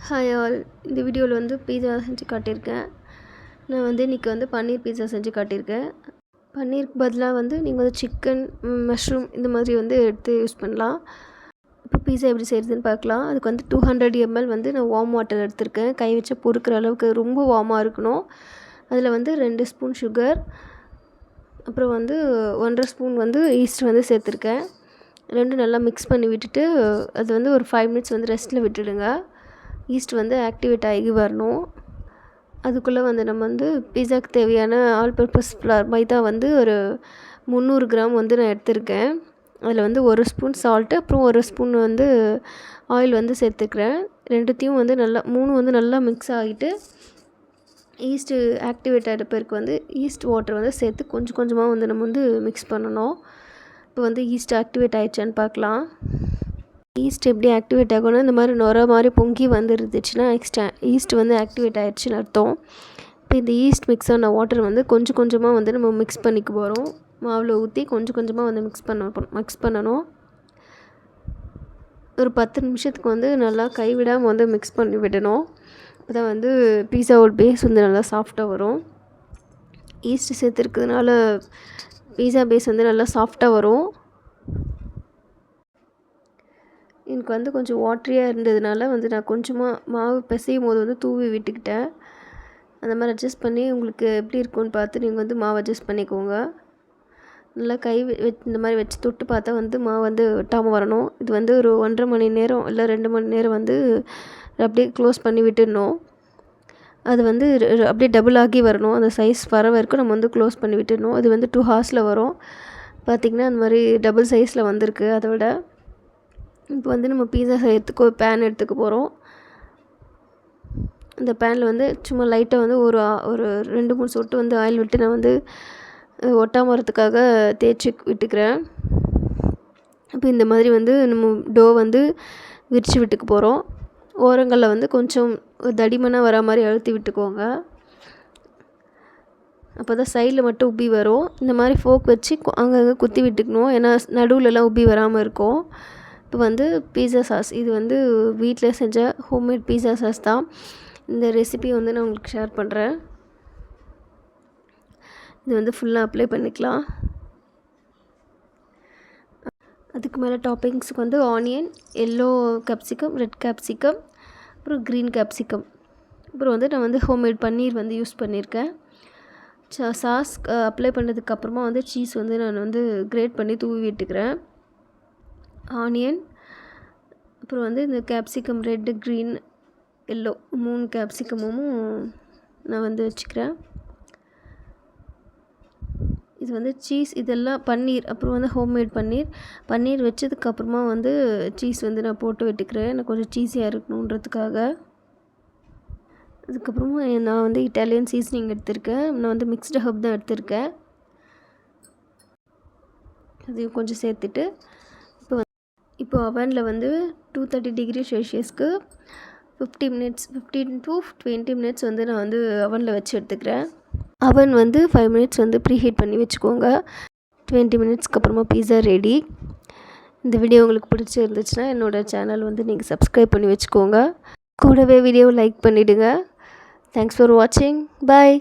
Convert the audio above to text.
Hi all. இந்த வீடியோவில் வந்து பீஸா செஞ்சு காட்டியிருக்கேன். நான் வந்து இன்றைக்கி வந்து பன்னீர் பீஸா செஞ்சு காட்டியிருக்கேன். பன்னீருக்கு பதிலாக வந்து நீங்கள் வந்து சிக்கன், மஷ்ரூம் இந்த மாதிரி வந்து எடுத்து யூஸ் பண்ணலாம். இப்போ பீஸா எப்படி செய்கிறதுன்னு பார்க்கலாம். அதுக்கு வந்து 200 ml வந்து நான் வார்ம் வாட்டர் எடுத்திருக்கேன். கை வச்சு பொறுக்கிற அளவுக்கு ரொம்ப வார்மாக இருக்கணும். அதில் வந்து 2 ஸ்பூன் சுகர், அப்புறம் வந்து 1.5 ஸ்பூன் வந்து ஈஸ்ட் வந்து சேர்த்துருக்கேன். ரெண்டும் நல்லா மிக்ஸ் பண்ணி விட்டுட்டு அது வந்து ஒரு 5 மினிட்ஸ் வந்து ரெஸ்ட்டில் விட்டுடுங்க. ஈஸ்ட் வந்து ஆக்டிவேட் ஆகி வரணும். அதுக்குள்ளே வந்து நம்ம வந்து பீஸாக்கு தேவையான ஆல் பர்பஸ் ஃப்ளார் மைதா வந்து ஒரு 300 கிராம் வந்து நான் எடுத்திருக்கேன். அதில் வந்து 1 ஸ்பூன் சால்ட்டு, அப்புறம் 1 ஸ்பூன் வந்து ஆயில் வந்து சேர்த்துக்கிறேன். ரெண்டுத்தையும் வந்து நல்லா வந்து நல்லா மிக்ஸ் ஆகிட்டு ஈஸ்ட்டு ஆக்டிவேட் ஆகிட்ட பிறகு வந்து ஈஸ்ட் வாட்டர் வந்து சேர்த்து கொஞ்சம் கொஞ்சமாக வந்து நம்ம வந்து மிக்ஸ் பண்ணணும். இப்போ வந்து ஈஸ்ட் ஆக்டிவேட் ஆகிடுச்சான்னு பார்க்கலாம். ஈஸ்ட் எப்படி ஆக்டிவேட் ஆகணும், இந்த மாதிரி நுர மாதிரி பொங்கி வந்துருந்துச்சுன்னா ஈஸ்ட் வந்து ஆக்டிவேட் ஆகிடுச்சின்னு அர்த்தம். இப்போ இந்த ஈஸ்ட் மிக்ஸ் ஆன வாட்டர் வந்து கொஞ்சம் கொஞ்சமாக வந்து நம்ம மிக்ஸ் பண்ணிக்க போகிறோம். மாவில் ஊற்றி கொஞ்சம் கொஞ்சமாக வந்து மிக்ஸ் பண்ணணும். ஒரு 10 நிமிஷத்துக்கு வந்து நல்லா கைவிடாமல் வந்து மிக்ஸ் பண்ணி விடணும். அப்போ தான் வந்து பீஸாவோட பேஸ் வந்து நல்லா சாஃப்டாக வரும். ஈஸ்ட் சேர்த்துருக்கிறதுனால பீஸா பேஸ் வந்து நல்லா சாஃப்டாக வரும். எனக்கு வந்து கொஞ்சம் வாட்டரியாக இருந்ததுனால வந்து நான் கொஞ்சமாக மாவு பிசையும் போது வந்து தூவி விட்டுக்கிட்டேன். அந்த மாதிரி அட்ஜஸ்ட் பண்ணி உங்களுக்கு எப்படி இருக்கும்னு பார்த்து நீங்கள் வந்து மாவு அட்ஜஸ்ட் பண்ணிக்கோங்க. நல்லா கை இந்த மாதிரி வச்சு தொட்டு பார்த்தா வந்து மாவு வந்து ஒட்டாமல் வரணும். இது வந்து ஒரு 1.5 மணி நேரம் இல்லை 2 மணி நேரம் வந்து அப்படியே க்ளோஸ் பண்ணி விட்டுடணும். அது வந்து அப்படியே டபுள் ஆகி வரணும். அந்த சைஸ் வர வரைக்கும் நம்ம வந்து க்ளோஸ் பண்ணி விட்டுடணும். அது வந்து 2 ஹார்ஸில் வரும். பார்த்திங்கன்னா அந்த மாதிரி டபுள் சைஸில் வந்திருக்கு. அதை விட இப்போ வந்து நம்ம பீஸா செய்யறதுக்கு ஒரு பேன் எடுத்துக்க போகிறோம். அந்த பேனில் வந்து சும்மா லைட்டாக வந்து ஒரு 2-3 சொட்டு வந்து ஆயில் விட்டு நான் வந்து ஒட்டாமல் வரத்துக்காக தேய்ச்சி விட்டுக்கிறேன். இப்போ இந்த மாதிரி வந்து நம்ம டோ வந்து விரித்து விட்டுக்க போகிறோம். ஓரங்களில் வந்து கொஞ்சம் தடிமனாக வர மாதிரி அழுத்தி விட்டுக்கோங்க. அப்போ தான் சைடில் மட்டும் உப்பி வரும். இந்த மாதிரி ஃபோக் வச்சு அங்கங்கே குத்தி விட்டுக்கணும். ஏன்னா நடுவிலலாம் உப்பி வராமல் இருக்கும். இப்போ வந்து பீஸா சாஸ், இது வந்து வீட்டில் செஞ்ச ஹோம்மேட் பீஸா சாஸ் தான். இந்த ரெசிபி வந்து நான் உங்களுக்கு ஷேர் பண்ணுறேன். இது வந்து ஃபுல்லாக அப்ளை பண்ணிக்கலாம். அதுக்கு மேலே டாப்பிங்ஸுக்கு வந்து onion, yellow capsicum, red capsicum, அப்புறம் க்ரீன் கேப்சிகம், அப்புறம் வந்து நான் வந்து ஹோம்மேட் பன்னீர் வந்து யூஸ் பண்ணியிருக்கேன். சாஸ் அப்ளை பண்ணதுக்கப்புறமா வந்து சீஸ் வந்து நான் வந்து கிரேட் பண்ணி தூவி விட்டுக்கிறேன். ஆனியன், அப்புறம் வந்து இந்த கேப்சிகம் ரெட்டு, க்ரீன், எல்லோ 3 கேப்சிகமும் நான் வந்து வச்சுக்கிறேன். இது வந்து சீஸ், இதெல்லாம் பன்னீர், அப்புறம் வந்து ஹோம்மேட் பன்னீர் வச்சதுக்கப்புறமா வந்து சீஸ் வந்து நான் போட்டு விட்டுக்கிறேன். எனக்கு கொஞ்சம் சீஸியாக இருக்கணுன்றதுக்காக. அதுக்கப்புறமா நான் வந்து இட்டாலியன் சீசனிங் எடுத்திருக்கேன். நான் வந்து மிக்ஸ்டு ஹர்ப் தான் எடுத்திருக்கேன். அதையும் கொஞ்சம் சேர்த்துட்டு இப்போ அவனில் வந்து 230 டிகிரி செல்சியஸ்க்கு 15 to 20 மினிட்ஸ் வந்து நான் வந்து அவனில் வச்சு எடுத்துக்கிறேன். அவன் வந்து 5 மினிட்ஸ் வந்து ப்ரீஹீட் பண்ணி வச்சுக்கோங்க. 20 மினிட்ஸ்க்கு அப்புறமா பீஸா ரெடி. இந்த வீடியோ உங்களுக்கு பிடிச்சிருந்துச்சுன்னா என்னோடய சேனல் வந்து நீங்கள் சப்ஸ்கிரைப் பண்ணி வச்சுக்கோங்க. கூடவே வீடியோவை லைக் பண்ணிவிடுங்க. தேங்க்ஸ் ஃபார் வாட்சிங். பாய்.